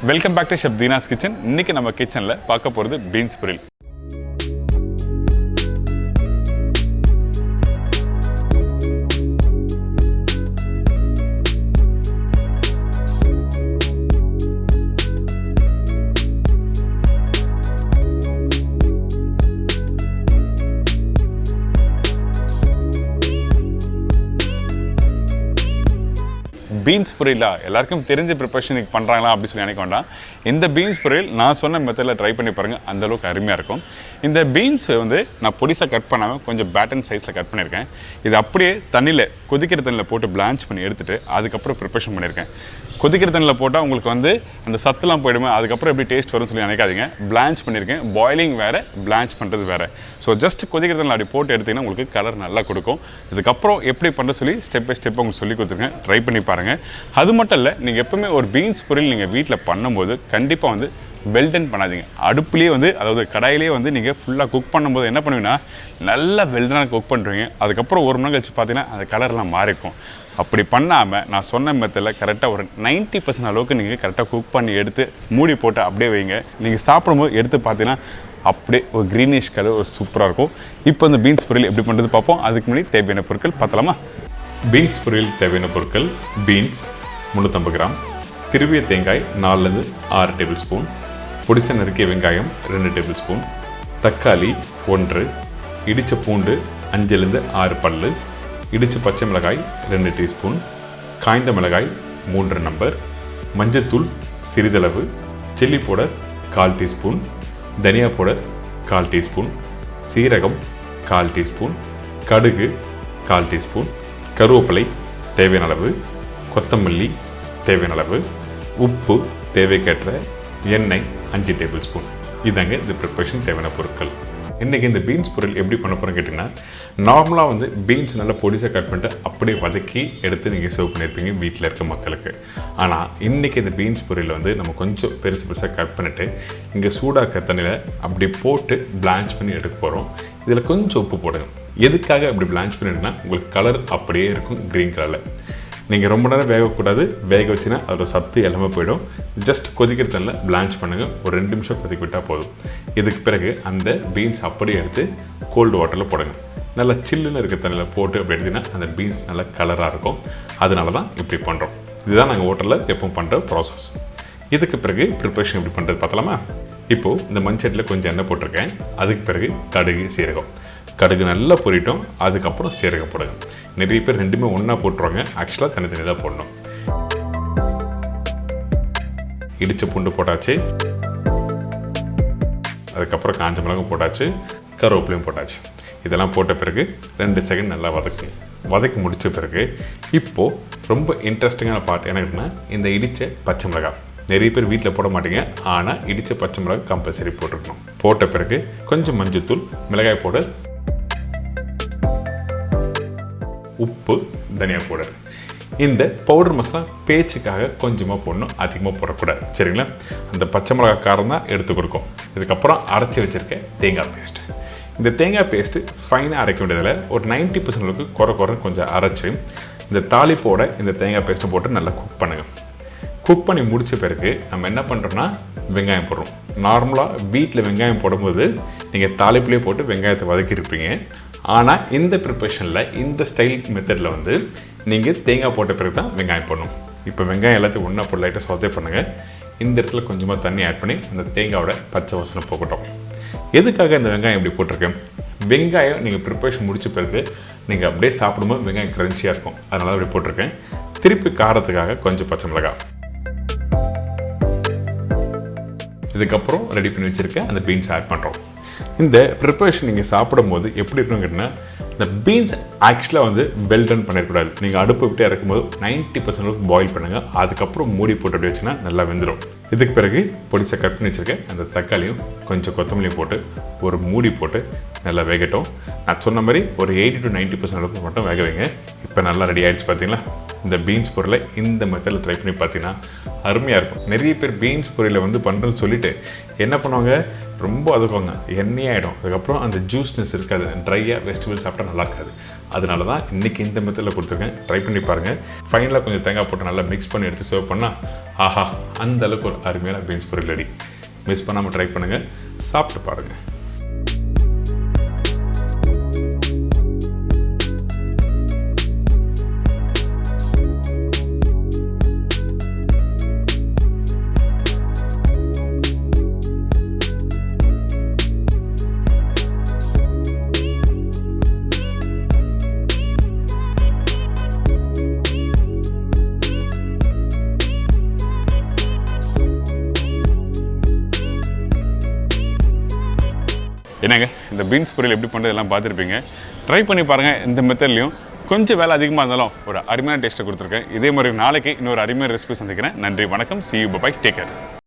Welcome back to chef Deena's kitchen. இன்னைக்கு நம்ம கிச்சனில் பார்க்க போகிறது பீன்ஸ் பொரியல். பீன்ஸ் பொரியலா எல்லாருக்கும் தெரிஞ்ச ப்ரிப்பரேஷன் பண்ணுறாங்களா அப்படின்னு சொல்லி நினைக்க வேண்டாம். இந்த பீன்ஸ் பொரியல் நான் சொன்ன மெத்தடில் ட்ரை பண்ணி பாருங்கள், அந்தளவுக்கு அருமையாக இருக்கும். இந்த பீன்ஸ் நான் பொடிசாக கட் பண்ணாமல் கொஞ்சம் பேட்டன் சைஸில் கட் பண்ணியிருக்கேன். இது அப்படியே தண்ணியில் கொதிக்கிற தண்ணியில் போட்டு பிளான்ச் பண்ணி எடுத்துகிட்டு அதுக்கப்புறம் ப்ரிப்பரேஷன் பண்ணியிருக்கேன். கொதிக்கிற தண்ணியில் போட்டால் உங்களுக்கு அந்த சத்துலாம் போயிடுமே, அதுக்கப்புறம் எப்படி டேஸ்ட் வரும்னு சொல்லி நினைக்காதீங்க. பிளான்ச் பண்ணியிருக்கேன். பாயிலிங் வேறு, பிளான்ச் பண்ணுறது வேறு. ஸோ ஜஸ்ட் கொதிக்கிற தண்ணியில் அப்படி போட்டு எடுத்திங்கன்னா உங்களுக்கு கலர் நல்லா கொடுக்கும். இதுக்கப்புறம் எப்படி பண்ணுற சொல்லி ஸ்டெப் பை ஸ்டெப்பாக உங்களுக்கு சொல்லி கொடுத்துருக்கேன். ட்ரை பண்ணி பாருங்கள். அது மட்டும் இல்லை, நீங்கள் எப்பவுமே ஒரு பீன்ஸ் பொரியல் நீங்கள் வீட்டில் பண்ணும்போது கண்டிப்பாக வெல்டன் பண்ணாதீங்க. அடுப்புலேயே அதாவது கடாயிலே நீங்கள் ஃபுல்லாக குக் பண்ணும்போது என்ன பண்ணுவீங்கன்னா நல்லா வெல்டனாக குக் பண்ணுறீங்க. அதுக்கப்புறம் ஒரு மணி கழிச்சு பார்த்தீங்கன்னா அந்த கலர்லாம் மாறிக்கும். அப்படி பண்ணாமல் நான் சொன்ன மெத்தடில் கரெக்டாக ஒரு 90% அளவுக்கு நீங்கள் கரெக்டாக குக் பண்ணி எடுத்து மூடி போட்டு அப்படியே வைங்க. நீங்கள் சாப்பிடும்போது எடுத்து பார்த்தீங்கன்னா அப்படியே ஒரு க்ரீனிஷ் கலர் ஒரு சூப்பராக இருக்கும். இப்போ இந்த பீன்ஸ் பொரியல் எப்படி பண்ணுறது பார்ப்போம். அதுக்கு முன்னாடி தேவையான பொருட்கள் பார்த்தலாமா? பீன்ஸ் பொரியல் தேவையான பொருட்கள்: பீன்ஸ் 350 கிராம், திருவிய தேங்காய் 4-6 டேபிள் ஸ்பூன், பொடிசை நறுக்கிய வெங்காயம் 2 டேபிள் ஸ்பூன், தக்காளி 1, இடித்த பூண்டு 5-6 பல்லு, இடித்த பச்சை மிளகாய் 2 டீஸ்பூன், காய்ந்த மிளகாய் 3 நம்பர், மஞ்சத்தூள் சிறிதளவு, சில்லி பவுடர் 1/4 டீஸ்பூன், தனியா பவுடர் 1/4 டீஸ்பூன், சீரகம் 1/4 டீஸ்பூன், கடுகு 1/4 டீஸ்பூன், கருவேப்பிலை தேவையான அளவு, கொத்தமல்லி தேவையான அளவு, உப்பு தேவைக்கேற்ற, எண்ணெய் 5 டேபிள் ஸ்பூன். இதாங்க இந்த ப்ரிப்பரேஷன் தேவையான பொருட்கள். இன்றைக்கி இந்த பீன்ஸ் பொரியல் எப்படி பண்ண போகிறோன்னு கேட்டிங்கன்னா, நார்மலாக பீன்ஸ் நல்லா பொடிசாக கட் பண்ணிட்டு அப்படியே வதக்கி எடுத்து நீங்கள் சர்வ் பண்ணியிருப்பீங்க வீட்டில் இருக்க மக்களுக்கு. ஆனால் இன்றைக்கி இந்த பீன்ஸ் பொரியல் நம்ம கொஞ்சம் பெருசாக கட் பண்ணிவிட்டு இங்கே சூடாக்க தண்ணியில் அப்படி போட்டு பிளான்ச் பண்ணி எடுக்க போகிறோம். இதில் கொஞ்சம் உப்பு போடுங்க. எதுக்காக அப்படி பிளான்ச் பண்ணிட்டுனா உங்களுக்கு கலர் அப்படியே இருக்கும் க்ரீன் கலரில். நீங்கள் ரொம்ப நேரம் வேகக்கூடாது. வேக வச்சுன்னா அதோட சத்து எல்லாமே போயிடும். ஜஸ்ட் கொதிக்கிற தண்ணியில் பிளான்ச் பண்ணுங்கள். ஒரு 2 நிமிஷம் கொதிக்க விட்டால் போதும். இதுக்கு பிறகு அந்த பீன்ஸ் அப்படியே எடுத்து கோல்டு வாட்டரில் போடுங்க. நல்லா சில்லுன்னு இருக்க தண்ணியில் போட்டு அப்படி எடுத்திங்கன்னா அந்த பீன்ஸ் நல்லா கலராக இருக்கும். அதனால தான் இப்படி பண்ணுறோம். இதுதான் நாங்கள் ஹோட்டலில் எப்போ பண்ணுற ப்ராசஸ். இதுக்கு பிறகு ப்ரிப்பரேஷன் எப்படி பண்ணுறது பார்த்தலாமா? இப்போது இந்த மண்சட்டியில் கொஞ்சம் எண்ணெய் போட்டிருக்கேன். அதுக்கு பிறகு கடுகு சீரகம். கடுகு நல்லா பொரிட்டோம். அதுக்கப்புறம் சீரகம் போடுங்க. நிறைய பேர் ரெண்டுமே ஒன்றா போட்டுருவாங்க. ஆக்சுவலாக தனித்தனி தான் போடணும். இடித்த பூண்டு போட்டாச்சு. அதுக்கப்புறம் காஞ்ச மிளகாய் போட்டாச்சு. கருவேப்பிலையும் போட்டாச்சு. இதெல்லாம் போட்ட பிறகு 2 செகண்ட் நல்லா வதக்கி முடித்த பிறகு இப்போது ரொம்ப இன்ட்ரெஸ்டிங்கான பார்ட் என்னன்னா இந்த இடித்த பச்சை மிளகாய். நிறைய பேர் வீட்டில் போட மாட்டீங்க, ஆனால் இடித்த பச்சை மிளகாய் கம்பல்சரி போட்டுருக்கணும். போட்ட பிறகு கொஞ்சம் மஞ்சத்தூள், மிளகாய் பவுடர், உப்பு, தனியா பவுடர். இந்த பவுடர் மசாலா பேச்சுக்காக கொஞ்சமாக போடணும், அதிகமாக போடக்கூடாது. சரிங்களா? அந்த பச்சை மிளகாய் காரம் தான் எடுத்து கொடுக்கும். இதுக்கப்புறம் அரைச்சி வச்சுருக்க தேங்காய் பேஸ்ட். இந்த தேங்காய் பேஸ்ட்டு ஃபைனாக அரைக்க வேண்டியதில் ஒரு 90% அளவுக்கு குறைன்னு கொஞ்சம் அரைச்சி இந்த தாளிப்போட இந்த தேங்காய் பேஸ்ட்டை போட்டு நல்லா குக் பண்ணுங்கள். குக் பண்ணி முடித்த பிறகு நம்ம என்ன பண்ணுறோம்னா வெங்காயம் போடுறோம். நார்மலாக வீட்டில் வெங்காயம் போடும்போது நீங்கள் தாளிப்புலேயே போட்டு வெங்காயத்தை வதக்கியிருப்பீங்க. ஆனால் இந்த ப்ரிப்பரேஷனில் இந்த ஸ்டைல் மெத்தடில் நீங்கள் தேங்காய் போட்ட பிறகு தான் வெங்காயம் போடணும். இப்போ வெங்காயம் எல்லாத்தையும் ஒன்றா போட்டு லைட்டாக சோதே பண்ணுங்கள். இந்த இடத்துல கொஞ்சமாக தண்ணி ஆட் பண்ணி அந்த தேங்காயோட பச்சை வாசனை போகட்டும். எதுக்காக இந்த வெங்காயம் இப்படி போட்டிருக்கேன்? வெங்காயம் நீங்கள் ப்ரிப்பரேஷன் முடித்த பிறகு நீங்கள் அப்படியே சாப்பிடும்போது வெங்காயம் க்ரன்ச்சியாக இருக்கும். அதனால அப்படி போட்டிருக்கேன். திருப்பி காரத்துக்காக கொஞ்சம் பச்சை மிளகாய். இதுக்கப்புறம் ரெடி பண்ணி வச்சுருக்கேன் அந்த பீன்ஸ் ஆட் பண்ணுறோம். இந்த ப்ரிப்பரேஷன் நீங்கள் சாப்பிடும்போது எப்படி இருக்குன்னு கேட்டிங்கன்னா, இந்த பீன்ஸ் ஆக்சுவலாக வெல்டன் பண்ணிடக்கூடாது. நீங்கள் அடுப்பை விட்டு இறக்கும்போது 90% அளவுக்கு பாயில் பண்ணுங்கள். அதுக்கப்புறம் மூடி போட்டு அப்படி வச்சுன்னா நல்லா வெந்துடும். இதுக்கு பிறகு பொடிசாக கட் பண்ணி வச்சுருக்கேன் அந்த தக்காளியும் கொஞ்சம் கொத்தமல்லியும் போட்டு ஒரு மூடி போட்டு நல்லா வேகட்டும். நான் சொன்ன மாதிரி ஒரு 80 to 90% அளவுக்கு மட்டும் வேக வைங்க. இப்போ நல்லா ரெடி ஆகிடுச்சு பார்த்தீங்களா? இந்த பீன்ஸ் பொரியலை இந்த மெத்தடில் ட்ரை பண்ணி பார்த்தீங்கன்னா அருமையாக இருக்கும். நிறைய பேர் பீன்ஸ் பொரியலை வந்து பண்ணுறேன்னு சொல்லிவிட்டு என்ன பண்ணுவாங்க, ரொம்ப அதுக்குவாங்க, எண்ணெயாகிடும். அதுக்கப்புறம் அந்த ஜூஸ்னஸ் இருக்காது, ட்ரையாக வெஜிடபிள்ஸ் சாப்பிட்டா நல்லா இருக்காது. அதனால தான் இன்றைக்கி இந்த மெத்தடில் கொடுத்துருக்கேன். ட்ரை பண்ணி பாருங்கள். ஃபைனலாக கொஞ்சம் தேங்காய் போட்டு நல்லா மிக்ஸ் பண்ணி எடுத்து சர்வ் பண்ணால் ஆஹா, அந்த அளவுக்கு ஒரு அருமையான பீன்ஸ் பொரியல் ரெடி. மிஸ் பண்ணாமல் ட்ரை பண்ணுங்கள், சாப்பிட்டு பாருங்கள். என்னங்க, இந்த பீன்ஸ் பொரியல் எப்படி பண்ணுறது எல்லாம் பார்த்துருப்பீங்க. ட்ரை பண்ணி பாருங்கள். இந்த மெத்தட்லையும் கொஞ்சம் வேலை அதிகமாக இருந்தாலும் ஒரு அருமையான டேஸ்ட்டை கொடுத்துருக்கேன். இதே மாதிரி நாளைக்கு இன்னொரு அருமையான ரெசிபி சந்திக்கிறேன். நன்றி, வணக்கம். See you, bye, take care.